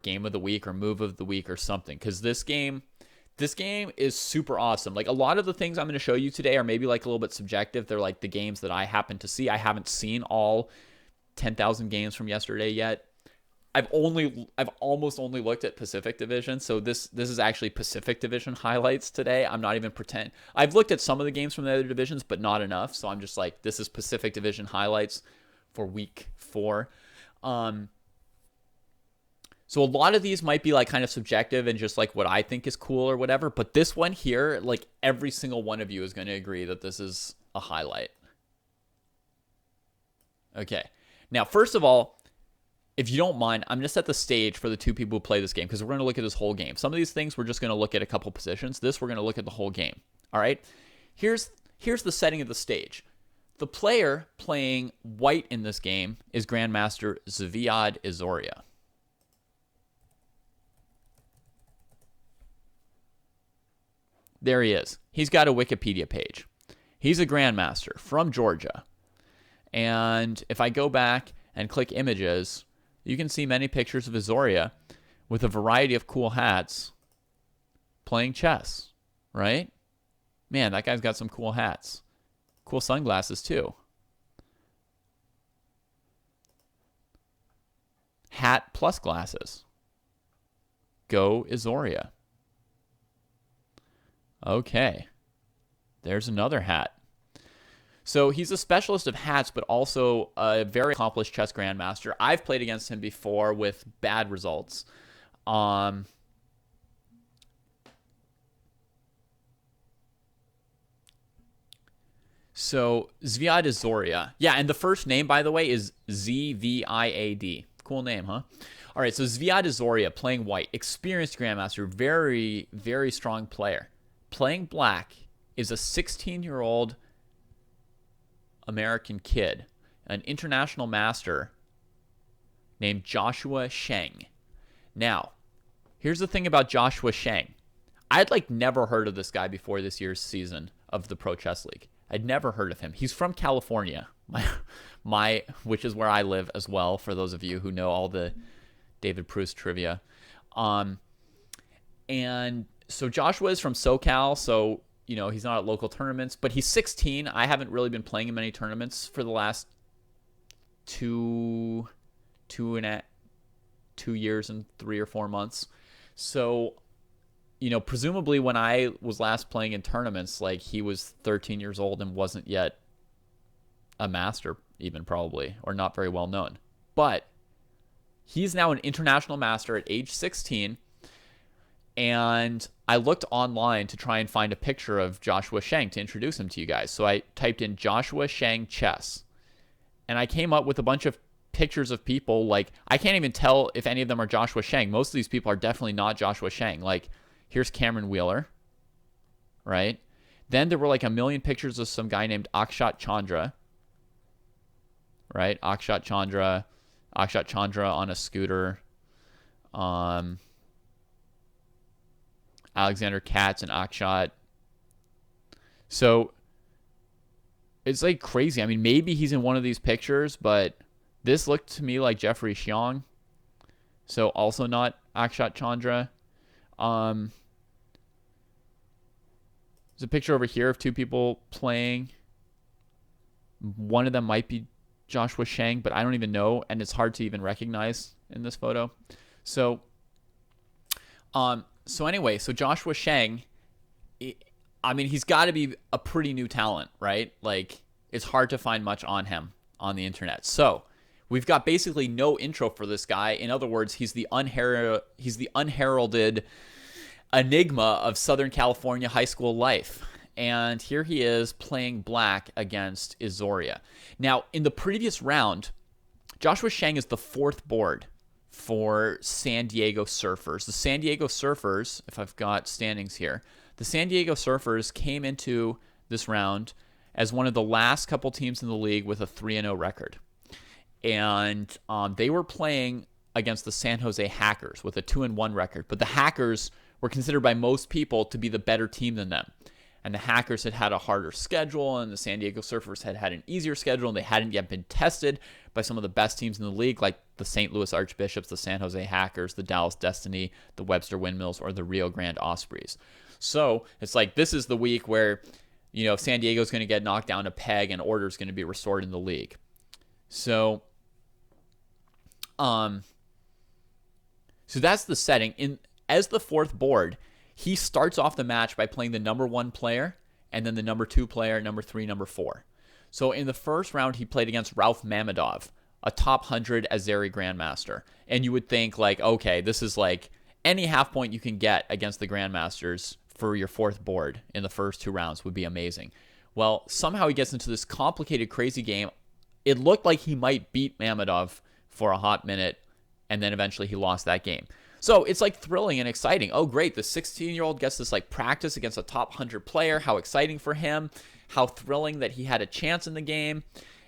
game of the week or move of the week or something, because this game is super awesome. Like, a lot of the things I'm going to show you today are maybe like a little bit subjective. They're like the games that I happen to see. I haven't seen all 10,000 games from yesterday yet. I've almost only looked at Pacific Division, so this is actually Pacific Division highlights today. I'm not even pretend. I've looked at some of the games from the other divisions, but not enough. So I'm just like, this is Pacific Division highlights for week 4. So a lot of these might be like kind of subjective and just like what I think is cool or whatever. But this one here, like every single one of you is going to agree that this is a highlight. Okay. Now, first of all, if you don't mind, I'm going to set the stage for the two people who play this game, because we're going to look at this whole game. Some of these things we're just going to look at a couple positions. This, we're going to look at the whole game. All right? Here's the setting of the stage. The player playing white in this game is Grandmaster Zviad Izoria. There he is. He's got a Wikipedia page. He's a Grandmaster from Georgia. And if I go back and click images, you can see many pictures of Izoria with a variety of cool hats playing chess, right? Man, that guy's got some cool hats. Cool sunglasses, too. Hat plus glasses. Go Izoria. Okay. There's another hat. So he's a specialist of hats, but also a very accomplished chess grandmaster. I've played against him before with bad results. So Zviad Izoria. Yeah, and the first name, by the way, is Zviad. Cool name, huh? All right, so Zviad Izoria, playing white, experienced grandmaster, very, very strong player. Playing black is a 16-year-old American kid, an international master named Joshua Sheng. Now, here's the thing about Joshua Sheng. I'd like never heard of this guy before this year's season of the Pro Chess League. I'd never heard of him. He's from California, which is where I live as well, for those of you who know all the David Proust trivia. And so Joshua is from SoCal, so you know, he's not at local tournaments, but he's 16. I haven't really been playing in many tournaments for the last two years and 3 or 4 months. So, you know, presumably when I was last playing in tournaments, like, he was 13 years old and wasn't yet a master, even, probably, or not very well known. But he's now an international master at age 16. And I looked online to try and find a picture of Joshua Sheng to introduce him to you guys. So I typed in Joshua Sheng chess. And I came up with a bunch of pictures of people. Like, I can't even tell if any of them are Joshua Sheng. Most of these people are definitely not Joshua Sheng. Like, here's Cameron Wheeler, right? Then there were like a million pictures of some guy named Akshat Chandra, right? Akshat Chandra on a scooter. Alexander Katz and Akshat. So it's like crazy. I mean, maybe he's in one of these pictures, but this looked to me like Jeffrey Xiong. So also not Akshat Chandra. There's a picture over here of two people playing. One of them might be Joshua Sheng, but I don't even know, and it's hard to even recognize in this photo. So anyway, so Joshua Sheng, I mean, he's got to be a pretty new talent, right? Like, it's hard to find much on him on the internet. So we've got basically no intro for this guy. In other words, he's the unheralded enigma of Southern California high school life. And here he is playing black against Izoria. Now, in the previous round, Joshua Sheng is the 4th board for San Diego Surfers. The San Diego Surfers, if I've got standings here, the San Diego Surfers came into this round as one of the last couple teams in the league with a 3-0 record. And they were playing against the San Jose Hackers with a 2-1 record. But the Hackers were considered by most people to be the better team than them. and the Hackers had a harder schedule, and the San Diego Surfers had an easier schedule, and they hadn't yet been tested by some of the best teams in the league, like the St. Louis Archbishops, the San Jose Hackers, the Dallas Destiny, the Webster Windmills, or the Rio Grande Ospreys. So it's like this is the week where, San Diego's going to get knocked down a peg and order's going to be restored in the league. So, so that's the setting. As the fourth board, he starts off the match by playing the number 1 player and then the number 2 player, number 3, number 4. So in the first round, he played against Ralph Mamedov, a top 100 Azeri Grandmaster. And you would think like, okay, this is like any half point you can get against the Grandmasters for your fourth board in the first 2 rounds would be amazing. Well, somehow he gets into this complicated, crazy game. It looked like he might beat Mamedov for a hot minute, and then eventually he lost that game. So it's like thrilling and exciting. Oh, great. The 16-year-old gets this like practice against a top 100 player. How exciting for him. How thrilling that he had a chance in the game.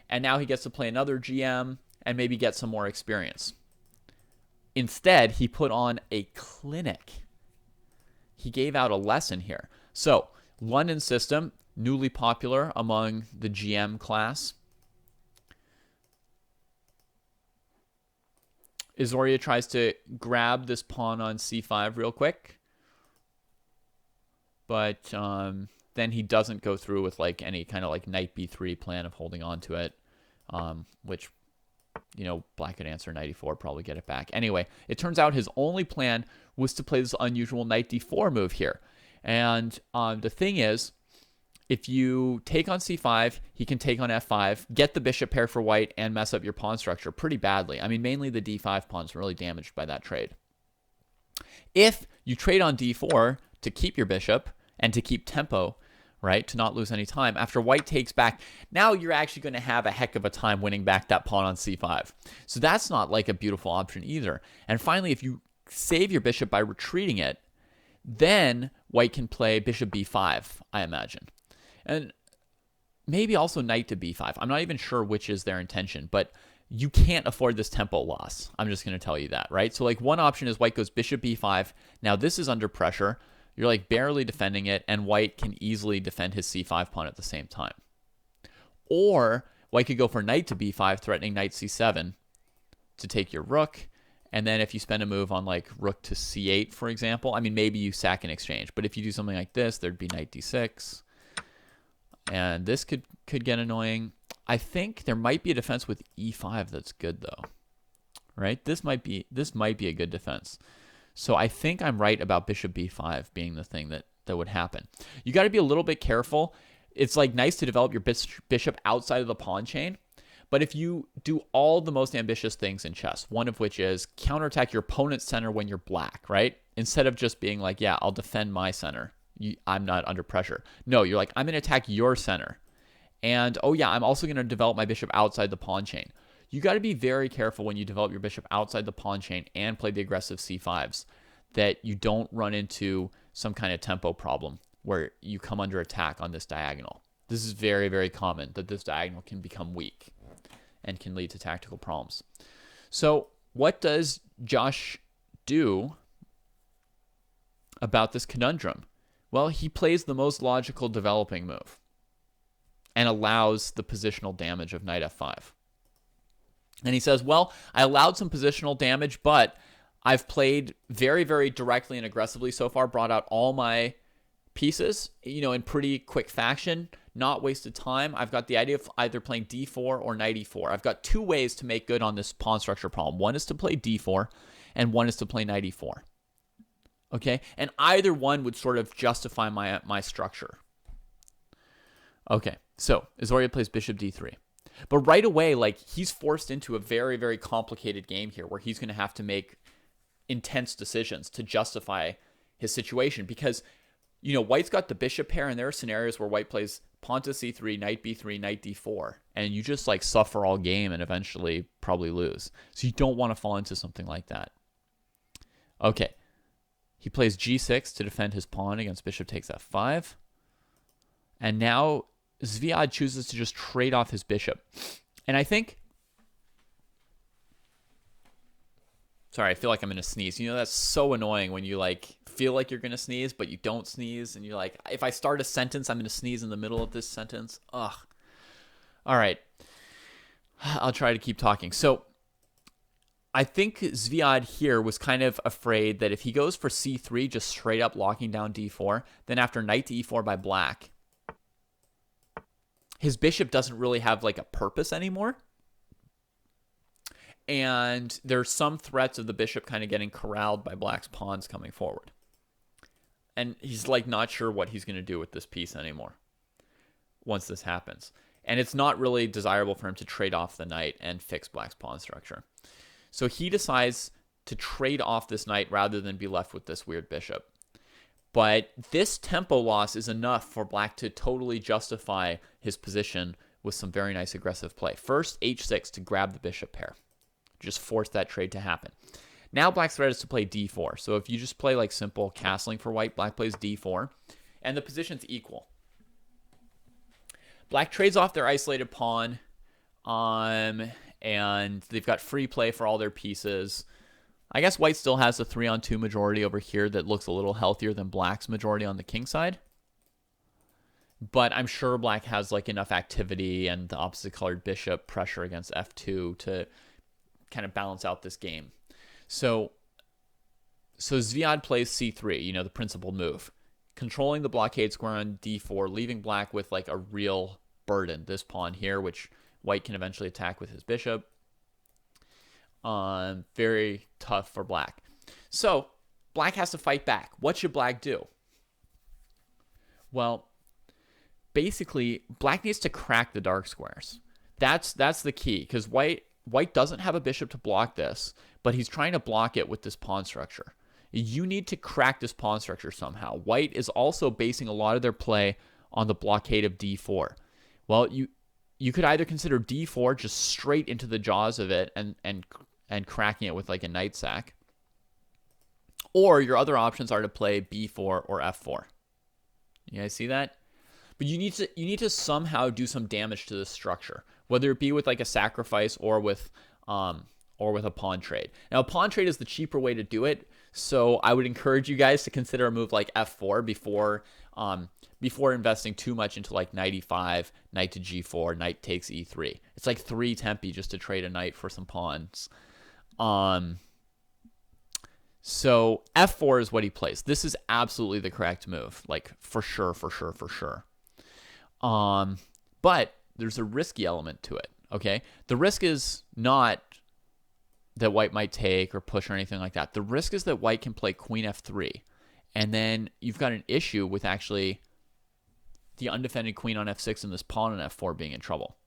And now he gets to play another GM and maybe get some more experience. Instead, he put on a clinic. He gave out a lesson here. So London system, newly popular among the GM class. Izoria tries to grab this pawn on c5 real quick. But then he doesn't go through with like any kind of like knight b3 plan of holding on to it, which, black could answer knight e4, probably get it back. Anyway, it turns out his only plan was to play this unusual knight d4 move here. And the thing is, if you take on c5, he can take on f5, get the bishop pair for white, and mess up your pawn structure pretty badly. I mean, mainly the d5 pawn's really damaged by that trade. If you trade on d4 to keep your bishop and to keep tempo, right, to not lose any time, after white takes back, now you're actually going to have a heck of a time winning back that pawn on c5. So that's not like a beautiful option either. And finally, if you save your bishop by retreating it, then white can play bishop b5, I imagine. And maybe also knight to b5. I'm not even sure which is their intention, but you can't afford this tempo loss. I'm just going to tell you that, right? So like one option is white goes bishop b5. Now this is under pressure. You're like barely defending it, and white can easily defend his c5 pawn at the same time. Or white could go for knight to b5, threatening knight c7 to take your rook. And then if you spend a move on like rook to c8, for example, I mean, maybe you sack in exchange. But if you do something like this, there'd be knight d6. And this could get annoying. I think there might be a defense with e5 that's good though, right? This might be a good defense. So I think I'm right about bishop b5 being the thing that would happen. You got to be a little bit careful. It's like nice to develop your bishop outside of the pawn chain, but if you do all the most ambitious things in chess, one of which is counterattack your opponent's center when you're black, right? Instead of just being like, yeah, I'll defend my center. I'm not under pressure. No, you're like, I'm going to attack your center. And, oh yeah, I'm also going to develop my bishop outside the pawn chain. You got to be very careful when you develop your bishop outside the pawn chain and play the aggressive c5s that you don't run into some kind of tempo problem where you come under attack on this diagonal. This is very, very common that this diagonal can become weak and can lead to tactical problems. So what does Josh do about this conundrum? Well, he plays the most logical developing move and allows the positional damage of knight f5. And he says, well, I allowed some positional damage, but I've played very, very directly and aggressively so far, brought out all my pieces, in pretty quick fashion, not wasted time. I've got the idea of either playing d4 or knight e4. I've got 2 ways to make good on this pawn structure problem. One is to play d4, and one is to play knight e4. Okay, and either one would sort of justify my structure. Okay, so Izoria plays bishop d3. But right away, like, he's forced into a very, very complicated game here where he's going to have to make intense decisions to justify his situation because, white's got the bishop pair, and there are scenarios where white plays pawn to c3, knight b3, knight d4, and you just, like, suffer all game and eventually probably lose. So you don't want to fall into something like that. Okay. He plays g6 to defend his pawn against bishop takes f5. And now Zviad chooses to just trade off his bishop. And I think... Sorry, I feel like I'm going to sneeze. That's so annoying when you, like, feel like you're going to sneeze, but you don't sneeze. And you're like, if I start a sentence, I'm going to sneeze in the middle of this sentence. Ugh. All right. I'll try to keep talking. So I think Zviad here was kind of afraid that if he goes for c3, just straight up locking down d4, then after knight to e4 by black, his bishop doesn't really have like a purpose anymore. And there's some threats of the bishop kind of getting corralled by black's pawns coming forward. And he's like not sure what he's going to do with this piece anymore once this happens. And it's not really desirable for him to trade off the knight and fix black's pawn structure. So he decides to trade off this knight rather than be left with this weird bishop. But this tempo loss is enough for black to totally justify his position with some very nice aggressive play. First, h6 to grab the bishop pair. Just force that trade to happen. Now black's threat is to play d4. So if you just play like simple castling for white, black plays d4, and the position's equal. Black trades off their isolated pawn, and they've got free play for all their pieces. I guess white still has a 3-on-2 majority over here that looks a little healthier than black's majority on the king side. But I'm sure black has like enough activity and the opposite colored bishop pressure against f2 to kind of balance out this game. So Zviad plays c3, the principal move. Controlling the blockade square on d4, leaving black with like a real burden, this pawn here, which white can eventually attack with his bishop. Very tough for black. So black has to fight back. What should black do? Well, basically, black needs to crack the dark squares. That's the key, because white doesn't have a bishop to block this, but he's trying to block it with this pawn structure. You need to crack this pawn structure somehow. White is also basing a lot of their play on the blockade of d4. Well, you could either consider d4 just straight into the jaws of it and cracking it with like a knight sack, or your other options are to play b4 or f4. You guys see that? But you need to somehow do some damage to this structure, whether it be with like a sacrifice or with a pawn trade. Now, a pawn trade is the cheaper way to do it, so I would encourage you guys to consider a move like f4 before investing too much into like knight e5, knight to g4, knight takes e3. It's like 3 tempi just to trade a knight for some pawns. So f4 is what he plays. This is absolutely the correct move, like for sure. But there's a risky element to it, okay? The risk is not that white might take or push or anything like that. The risk is that white can play queen f3, and then you've got an issue with actually the undefended queen on f6 and this pawn on f4 being in trouble.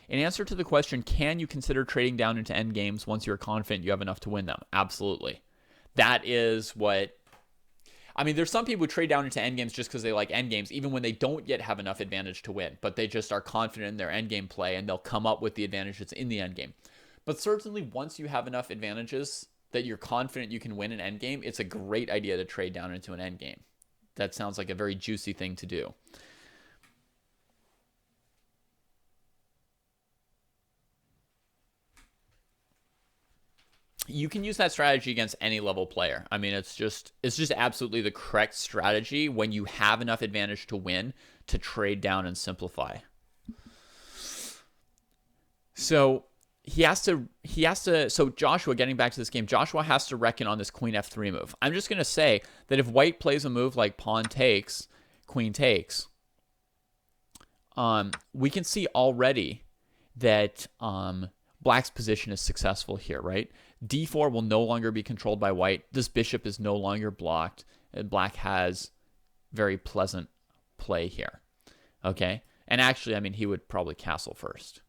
In answer to the question, can you consider trading down into endgames once you're confident you have enough to win them? Absolutely. That is what... I mean, there's some people who trade down into endgames just because they like endgames, even when they don't yet have enough advantage to win, but they just are confident in their endgame play, and they'll come up with the advantage that's in the endgame. But certainly, once you have enough advantages that you're confident you can win an endgame, it's a great idea to trade down into an endgame. That sounds like a very juicy thing to do. You can use that strategy against any level player. I mean, it's just absolutely the correct strategy when you have enough advantage to win to trade down and simplify. So so Joshua, getting back to this game, Joshua has to reckon on this queen f3 move. I'm just going to say that if white plays a move like pawn takes, queen takes, we can see already that black's position is successful here, right? d4 will no longer be controlled by white. This bishop is no longer blocked, and black has very pleasant play here. Okay? And actually, I mean, he would probably castle first.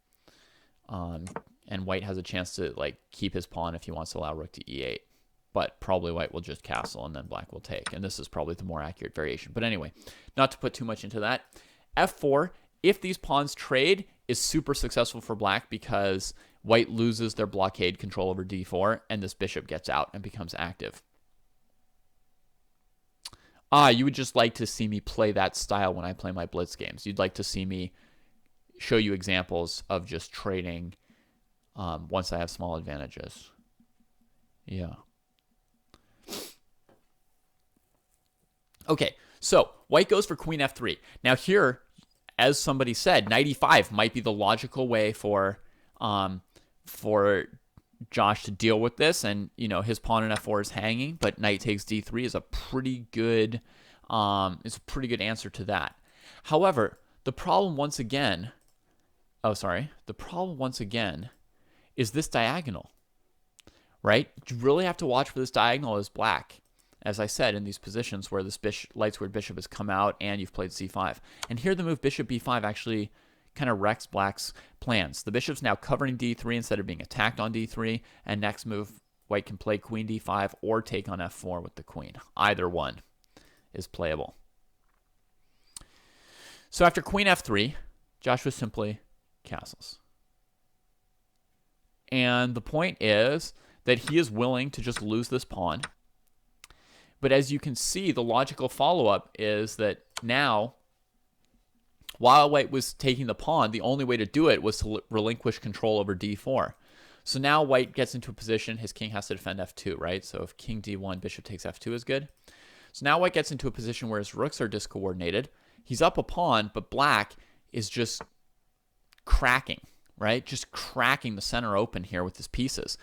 And white has a chance to like keep his pawn if he wants to allow rook to e8. But probably white will just castle and then black will take. And this is probably the more accurate variation. But anyway, not to put too much into that. f4, if these pawns trade, is super successful for black because white loses their blockade control over d4, and this bishop gets out and becomes active. You would just like to see me play that style when I play my blitz games. You'd like to see me show you examples of just trading once I have small advantages. Yeah. Okay, so white goes for queen f3. Now here, as somebody said, knight e5 might be the logical way for Josh to deal with this, and his pawn in f4 is hanging, but knight takes d3 is a pretty good answer to that. However, the problem once again is this diagonal, right? You really have to watch for this diagonal as black, as I said, in these positions where this light squared bishop has come out and you've played c5. And here the move bishop b5 actually kind of wrecks black's plans. The bishop's now covering d3 instead of being attacked on d3, and next move white can play queen d5 or take on f4 with the queen. Either one is playable. So after queen f3, Joshua simply castles. And the point is that he is willing to just lose this pawn. But as you can see, the logical follow-up is that now, while white was taking the pawn, the only way to do it was to relinquish control over d4. So now white gets into a position, his king has to defend f2, right? So if king d1, bishop takes f2 is good. So now white gets into a position where his rooks are discoordinated. He's up a pawn, but black is just cracking, right? Just cracking the center open here with his pieces.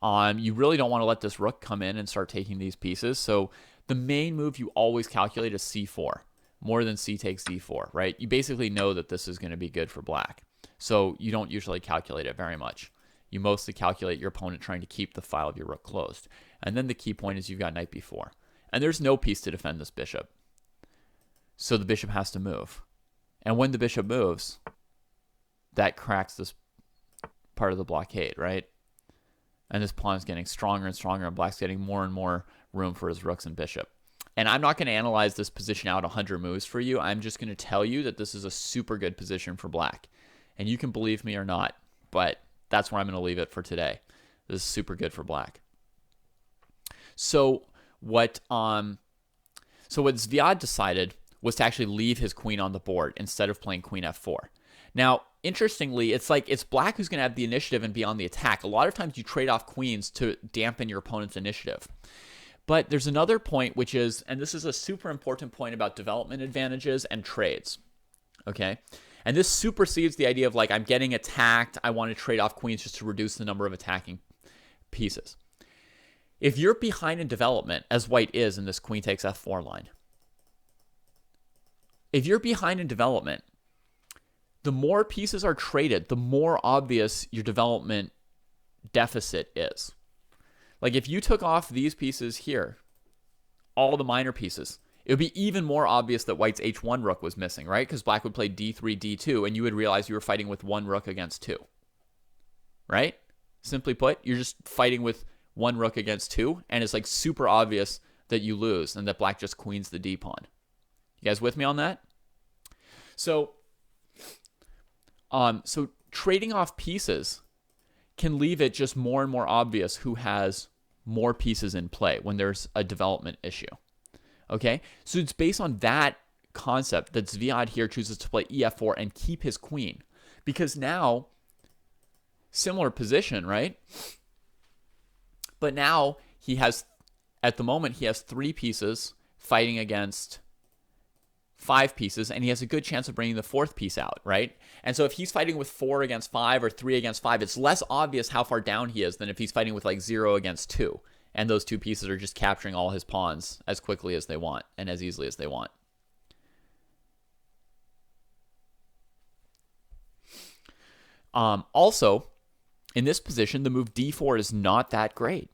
You really don't want to let this rook come in and start taking these pieces. So the main move you always calculate is c4, more than c takes d4, right? You basically know that this is going to be good for black. So you don't usually calculate it very much. You mostly calculate your opponent trying to keep the file of your rook closed. And then the key point is you've got knight b4. And there's no piece to defend this bishop. So the bishop has to move. And when the bishop moves, that cracks this part of the blockade, right? And this pawn is getting stronger and stronger, and black's getting more and more room for his rooks and bishop. And I'm not going to analyze this position out 100 moves for you. I'm just going to tell you that this is a super good position for black. And you can believe me or not, but that's where I'm going to leave it for today. This is super good for black. So what Zviad decided was to actually leave his queen on the board instead of playing queen f4. Now, interestingly, it's black who's going to have the initiative and be on the attack. A lot of times you trade off queens to dampen your opponent's initiative. But there's another point, which is, and this is a super important point about development advantages and trades, okay? And this supersedes the idea of I'm getting attacked, I want to trade off queens just to reduce the number of attacking pieces. If you're behind in development, as white is in this queen takes f4 line, if you're behind in development, the more pieces are traded, the more obvious your development deficit is. If you took off these pieces here, all the minor pieces, it would be even more obvious that white's h1 rook was missing, right? Because black would play d3, d2, and you would realize you were fighting with one rook against two, right? Simply put, you're just fighting with one rook against two, and it's super obvious that you lose and that black just queens the d pawn. You guys with me on that? So trading off pieces can leave it just more and more obvious who has more pieces in play when there's a development issue. Okay? So it's based on that concept that Zviad here chooses to play ef4 and keep his queen. Because now, similar position, right? But now at the moment, he has 3 pieces fighting against 5 pieces, and he has a good chance of bringing the 4th piece out, right? And so if he's fighting with 4 against 5 or 3 against 5, it's less obvious how far down he is than if he's fighting with 0 against 2, and those 2 pieces are just capturing all his pawns as quickly as they want and as easily as they want. Also, in this position, the move d4 is not that great.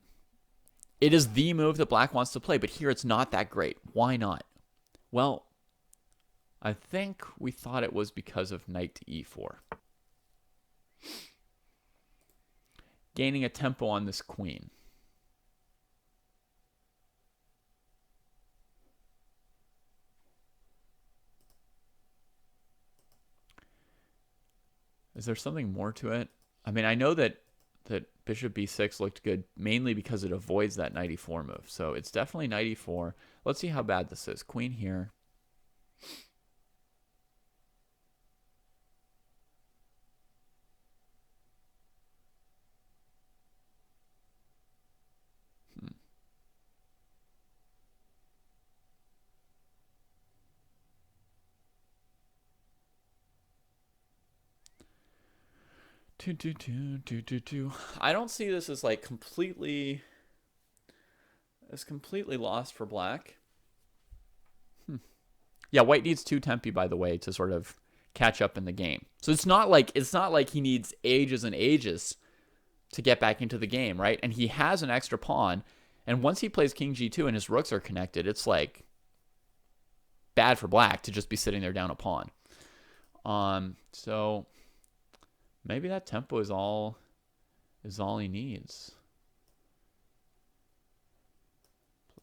It is the move that black wants to play, but here it's not that great. Why not? Well, I think we thought it was because of knight to e4. Gaining a tempo on this queen. Is there something more to it? I mean, I know that bishop b6 looked good mainly because it avoids that knight e4 move. So it's definitely knight e4. Let's see how bad this is. Queen here. I don't see this as like completely lost for black. Yeah, white needs 2 tempi, by the way, to sort of catch up in the game. So it's not like he needs ages and ages to get back into the game, right? And he has an extra pawn, and once he plays king g2 and his rooks are connected, it's like bad for black to just be sitting there down a pawn. So maybe that tempo is all he needs.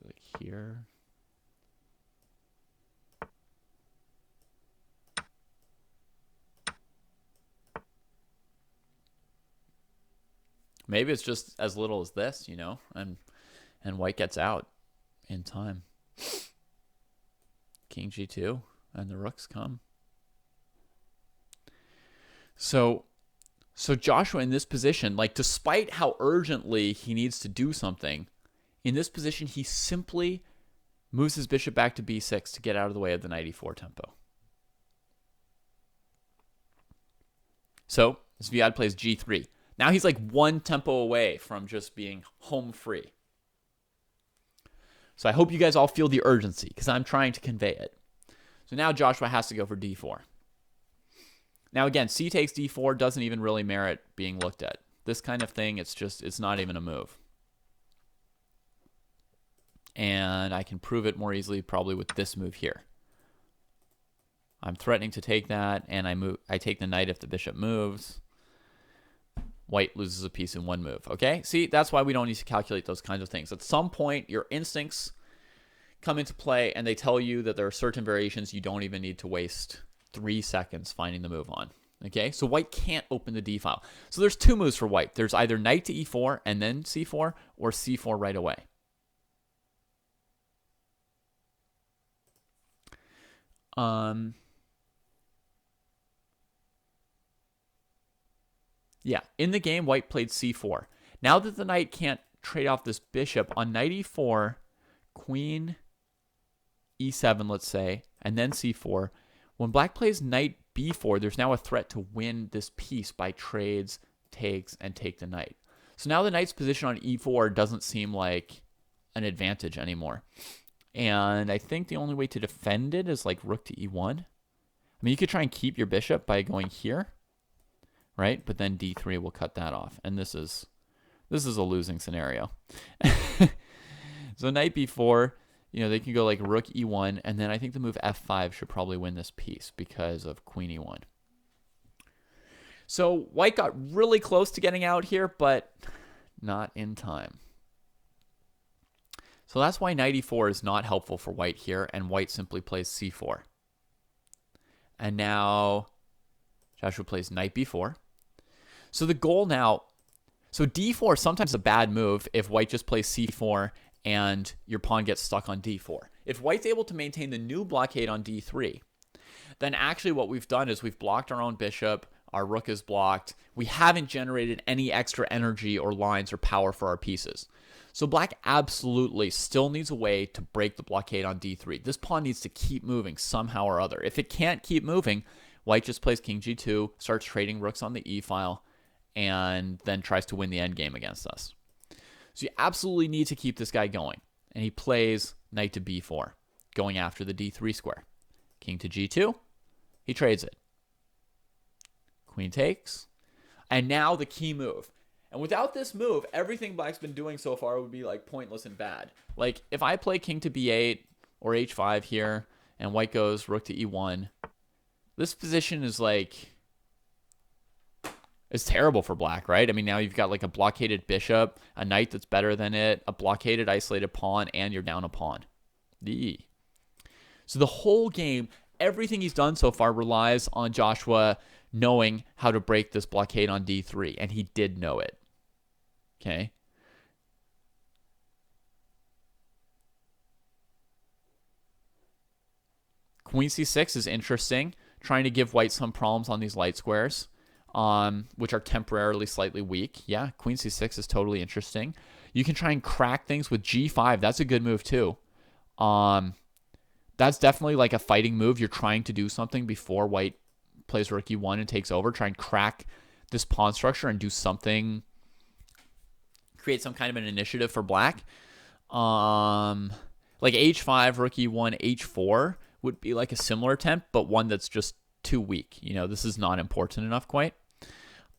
Like here. Maybe it's just as little as this, you know, and white gets out in time. King g2, and the rooks come. So Joshua in this position, like despite how urgently he needs to do something, in this position he simply moves his bishop back to b6 to get out of the way of the knight e4 tempo. So Zviad plays g3. Now he's like 1 tempo away from just being home free. So I hope you guys all feel the urgency because I'm trying to convey it. So now Joshua has to go for d4. Now again, c takes d4 doesn't even really merit being looked at. This kind of thing, it's not even a move. And I can prove it more easily probably with this move here. I'm threatening to take that, and I take the knight if the bishop moves. White loses a piece in 1 move. Okay? See, that's why we don't need to calculate those kinds of things. At some point, your instincts come into play, and they tell you that there are certain variations you don't even need to waste 3 seconds finding the move on. Okay? So white can't open the d file. So there's 2 moves for white. There's either knight to e4 and then c4, or c4 right away. Yeah, in the game, white played c4. Now that the knight can't trade off this bishop, on knight e4, queen e7, let's say, and then c4, when black plays knight b4, there's now a threat to win this piece by trades, takes, and take the knight. So now the knight's position on e4 doesn't seem like an advantage anymore. And I think the only way to defend it is like rook to e1. I mean, you could try and keep your bishop by going here, right? But then d3 will cut that off. And this is a losing scenario. So knight b4, you know, they can go like rook e1, and then I think the move f5 should probably win this piece because of queen e1. So white got really close to getting out here, but not in time. So that's why knight e4 is not helpful for white here, and white simply plays c4. And now Joshua plays knight b4. So the goal now, so d4 is sometimes a bad move if white just plays c4 and your pawn gets stuck on d4. If white's able to maintain the new blockade on d3, then actually what we've done is we've blocked our own bishop, our rook is blocked, we haven't generated any extra energy or lines or power for our pieces. So black absolutely still needs a way to break the blockade on d3. This pawn needs to keep moving somehow or other. If it can't keep moving, white just plays king g2, starts trading rooks on the e-file, and then tries to win the endgame against us. So you absolutely need to keep this guy going. And he plays knight to b4, going after the d3 square. King to g2, he trades it. Queen takes. And now the key move. And without this move, everything black's been doing so far would be like pointless and bad. Like if I play king to b8 or h5 here, and white goes rook to e1, this position is like, it's terrible for black, right? I mean, now you've got like a blockaded bishop, a knight that's better than it, a blockaded isolated pawn, and you're down a pawn. So the whole game, everything he's done so far relies on Joshua knowing how to break this blockade on d3, and he did know it. Okay? Queen c6 is interesting, trying to give white some problems on these light squares, which are temporarily slightly weak. Yeah, queen c6 is totally interesting. You can try and crack things with g5. That's a good move too. That's definitely like a fighting move. You're trying to do something before white plays rook e1 and takes over. Try and crack this pawn structure and do something, create some kind of an initiative for black. Like h5, rook e1, h4 would be like a similar attempt, but one that's just too weak. You know, this is not important enough quite.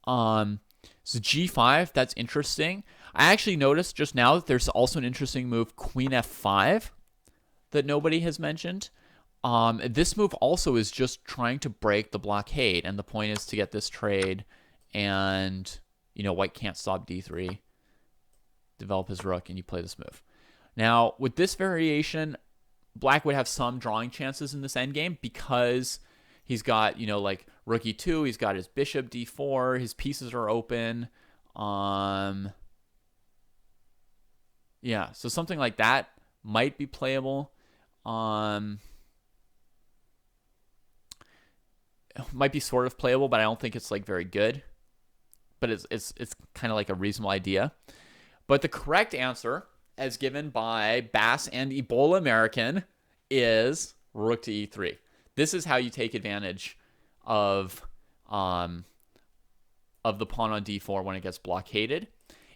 So g5, that's interesting. I actually noticed just now that there's also an interesting move, queen f5, that nobody has mentioned. This move also is just trying to break the blockade, and the point is to get this trade, and, you know, white can't stop d3, develop his rook, and you play this move. Now, with this variation, black would have some drawing chances in this endgame because he's got, you know, like rook e2, he's got his bishop d4, his pieces are open. Yeah, so something like that might be playable. Might be sort of playable, but I don't think it's like very good. But it's kind of like a reasonable idea. But the correct answer, as given by Bass and Ebola American, is rook to e3. This is how you take advantage of the pawn on d4 when it gets blockaded,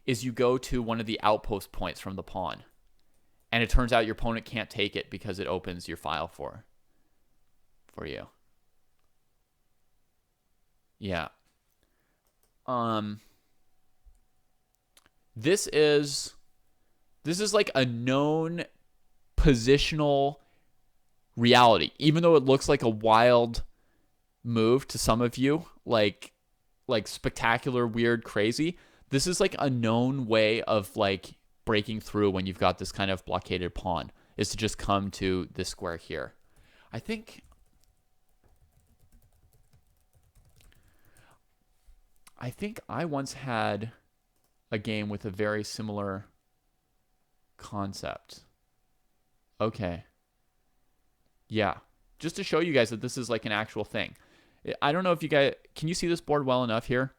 is you go to one of the outpost points from the pawn. And it turns out your opponent can't take it because it opens your file for you. Yeah. This is like a known positional reality, even though it looks like a wild move to some of you, like spectacular, weird, crazy. This is like a known way of like breaking through when you've got this kind of blockaded pawn, is to just come to this square here. I think I once had a game with a very similar concept. Okay. Yeah. Just to show you guys that this is like an actual thing. I don't know if you guys, can you see this board well enough here?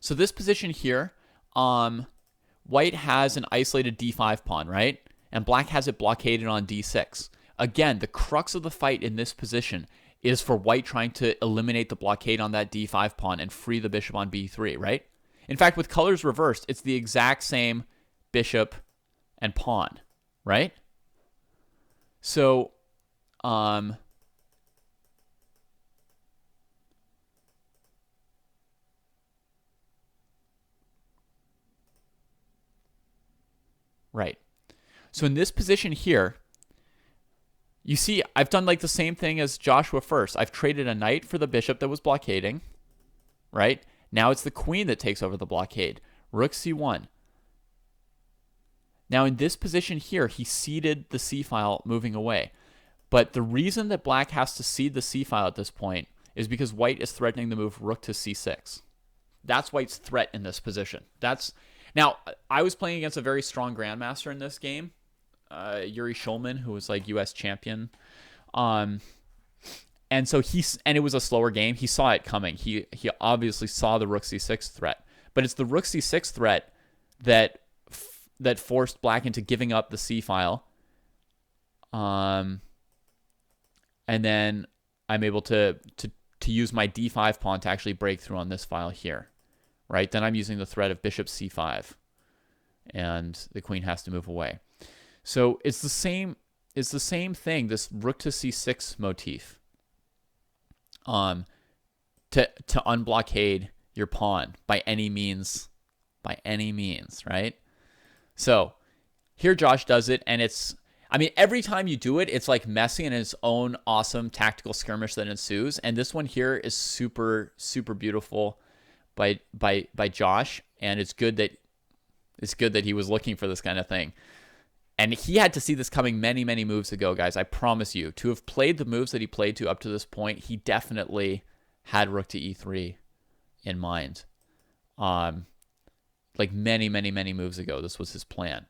So this position here, white has an isolated d5 pawn, right? And black has it blockaded on d6. Again, the crux of the fight in this position is for white trying to eliminate the blockade on that d5 pawn and free the bishop on b3, right? In fact, with colors reversed, it's the exact same bishop and pawn, right? So, right. So in this position here, you see, I've done like the same thing as Joshua first. I've traded a knight for the bishop that was blockading, right? Now it's the queen that takes over the blockade. Rook c1. Now in this position here, he ceded the c-file moving away. But the reason that black has to cede the c-file at this point is because white is threatening the move rook to c6. That's white's threat in this position. Now, I was playing against a very strong grandmaster in this game, Yuri Shulman, who was like U.S. champion. And so and it was a slower game. He saw it coming. He obviously saw the rook c6 threat. But it's the rook c6 threat that forced black into giving up the c-file. And then I'm able to use my d5 pawn to actually break through on this file here. Right? Then I'm using the threat of bishop c5. And the queen has to move away. So it's the same thing, this rook to c6 motif. To unblockade your pawn by any means, right? So here Josh does it, and every time you do it, it's like messy and its own awesome tactical skirmish that ensues. And this one here is super, super beautiful by Josh, and it's good that he was looking for this kind of thing. And he had to see this coming many, many moves ago, guys. I promise you. To have played the moves that he played to up to this point, he definitely had rook to e3 in mind. Like many, many, many moves ago, this was his plan.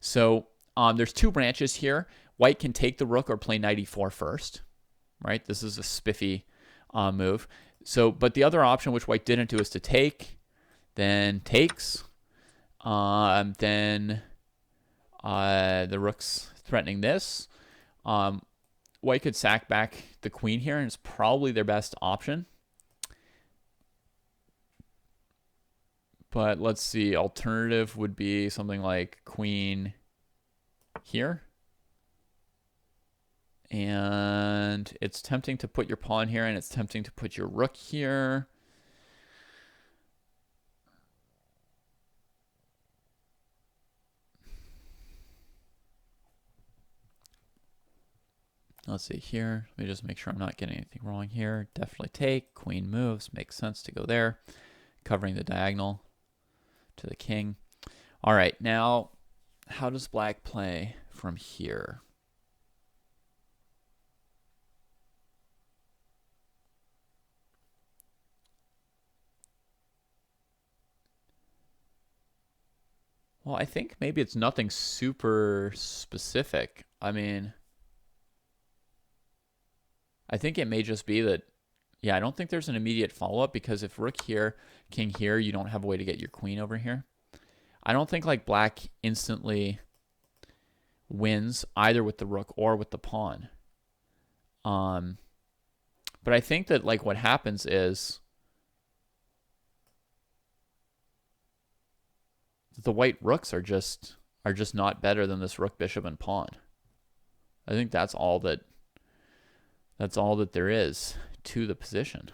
So there's two branches here. White can take the rook or play knight e4 first, right? This is a spiffy move. So, but the other option, which white didn't do, is to take, then takes, then the rook's threatening this. White could sack back the queen here, and it's probably their best option. But let's see. Alternative would be something like queen here. And it's tempting to put your pawn here, and it's tempting to put your rook here. Let's see here. Let me just make sure I'm not getting anything wrong here. Definitely take. Queen moves. Makes sense to go there. Covering the diagonal to the king. All right, now how does black play from here? Well, I think maybe it's nothing super specific. I mean, I think it may just be that, yeah, I don't think there's an immediate follow-up, because if rook here, king here, you don't have a way to get your queen over here. I don't think like black instantly wins either with the rook or with the pawn. But I think that like what happens is the white rooks are just not better than this rook, bishop, and pawn. I think that's all that there is to the position.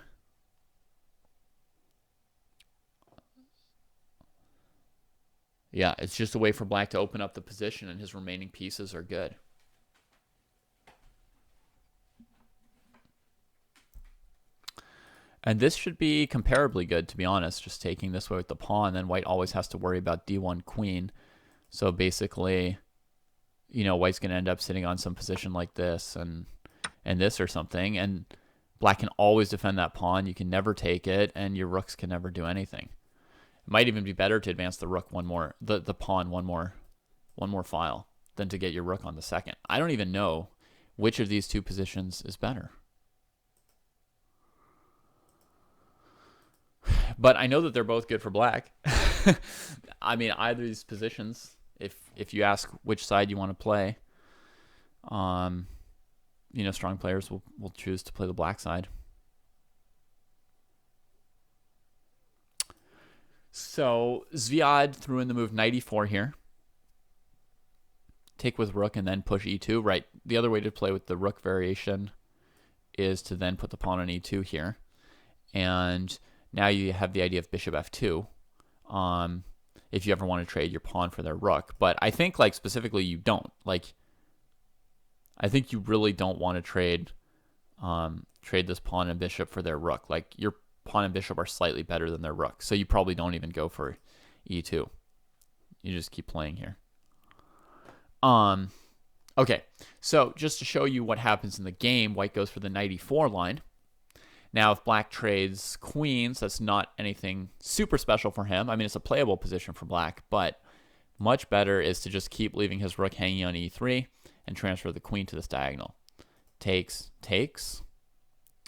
Yeah, it's just a way for black to open up the position, and his remaining pieces are good. And this should be comparably good, to be honest, just taking this way with the pawn. Then white always has to worry about d1 queen. So basically, you know, white's going to end up sitting on some position like this and this or something. And black can always defend that pawn. You can never take it, and your rooks can never do anything. It might even be better to advance the rook one more, the pawn one more file than to get your rook on the second. I don't even know which of these two positions is better. But I know that they're both good for black. I mean, either of these positions, if you ask which side you want to play, you know, strong players will choose to play the black side. So Zviad threw in the move knight e4 here. Take with rook and then push e2. Right. The other way to play with the rook variation is to then put the pawn on e2 here. And now you have the idea of bishop f2, if you ever want to trade your pawn for their rook. But I think, like, specifically you don't. Like, I think you really don't want to trade this pawn and bishop for their rook. Like, your pawn and bishop are slightly better than their rook, so you probably don't even go for e2. You just keep playing here. Okay, so just to show you what happens in the game, white goes for the knight e4 line. Now, if black trades queens, that's not anything super special for him. I mean, it's a playable position for black, but much better is to just keep leaving his rook hanging on e3 and transfer the queen to this diagonal. Takes.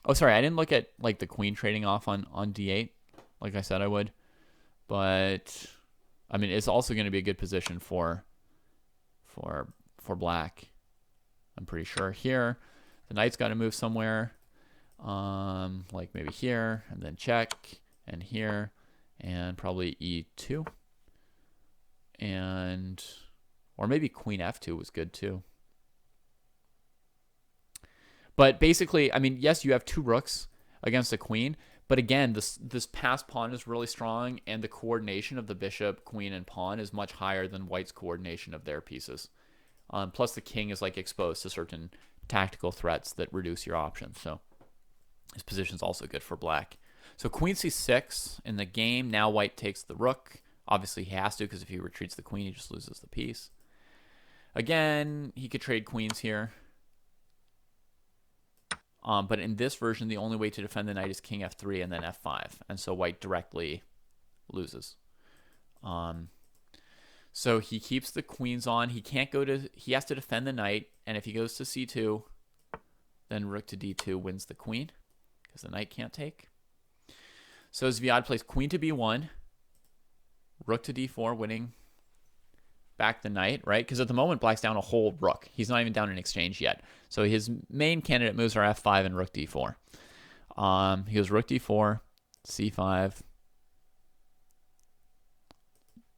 Oh, sorry, I didn't look at like the queen trading off on d8, like I said I would. But I mean, it's also going to be a good position for black. I'm pretty sure here the knight's got to move somewhere. Like maybe here, and then check, and here, and probably e2, and or maybe queen f2 was good too. But basically, I mean, yes, you have two rooks against a queen, but again, this passed pawn is really strong, and the coordination of the bishop, queen, and pawn is much higher than white's coordination of their pieces. Plus, the king is like exposed to certain tactical threats that reduce your options. So his position is also good for black. So queen c6 in the game. Now white takes the rook. Obviously, he has to, because if he retreats the queen, he just loses the piece. Again, he could trade queens here. But in this version, the only way to defend the knight is king f3 and then f5. And so white directly loses. So he keeps the queens on. He has to defend the knight. And if he goes to c2, then rook to d2 wins the queen, because the knight can't take. So Zviad plays queen to b1, rook to d4, winning back the knight, right? Because at the moment, black's down a whole rook. He's not even down in exchange yet. So his main candidate moves are f5 and rook d4. He goes rook d4, c5,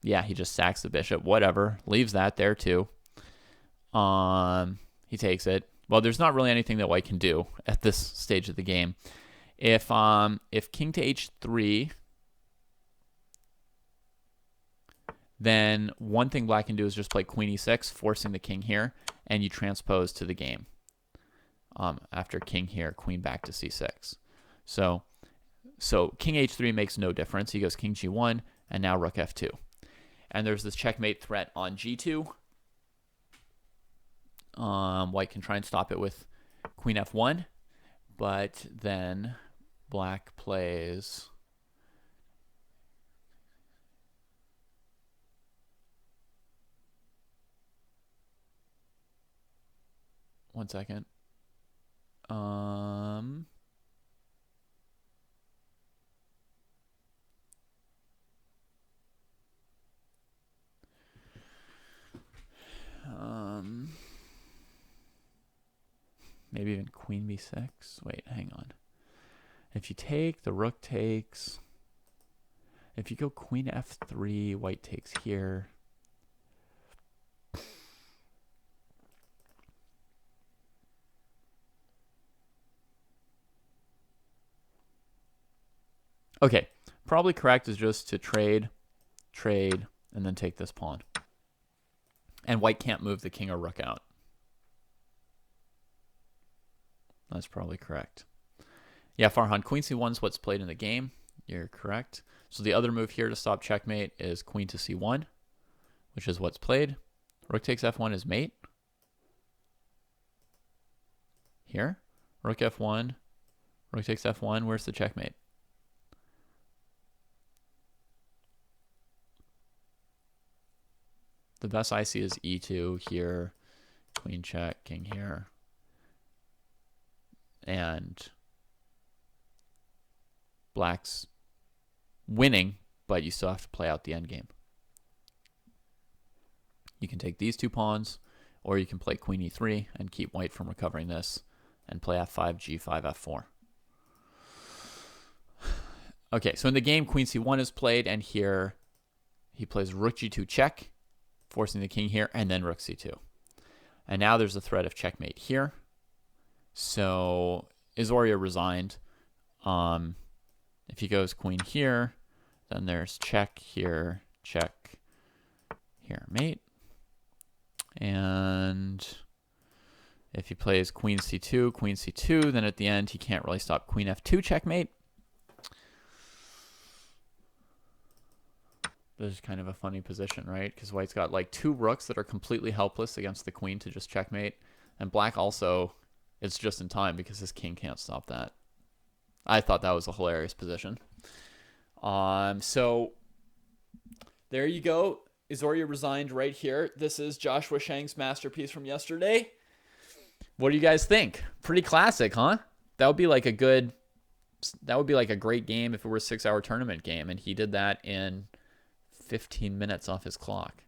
Yeah, he just sacks the bishop. Whatever. Leaves that there too. He takes it. Well, there's not really anything that white can do at this stage of the game. If king to h3, then one thing black can do is just play queen e6, forcing the king here, and you transpose to the game. After king here, queen back to c6. So king h3 makes no difference. He goes king g1, and now rook f2. And there's this checkmate threat on g2. White can try and stop it with queen f1, but then black plays one second. Maybe even queen b6. Wait, hang on. If you take, the rook takes. If you go queen f3, white takes here. Okay, probably correct is just to trade, and then take this pawn. And white can't move the king or rook out. That's probably correct. Yeah, Farhan, queen c1 is what's played in the game. You're correct. So the other move here to stop checkmate is queen to c1, which is what's played. Rook takes f1 is mate. Here, rook f1, rook takes f1. Where's the checkmate? The best I see is e2 here, queen check, king here. And black's winning, but you still have to play out the endgame. You can take these two pawns, or you can play queen e3 and keep white from recovering this and play f5, g5, f4. Okay, so in the game, queen c1 is played, and here he plays rook g2 check, forcing the king here, and then rook c2. And now there's a threat of checkmate here. So Izoria resigned. If he goes queen here, then there's check here, mate. And if he plays queen c2, then at the end he can't really stop queen f2 checkmate. This is kind of a funny position, right? Because white's got like two rooks that are completely helpless against the queen to just checkmate. And black also, it's just in time because his king can't stop that. I thought that was a hilarious position. So there you go. Izoria resigned right here. This is Joshua Sheng's masterpiece from yesterday. What do you guys think? Pretty classic, huh? That would be like a great game if it were a 6-hour tournament game, and he did that in 15 minutes off his clock.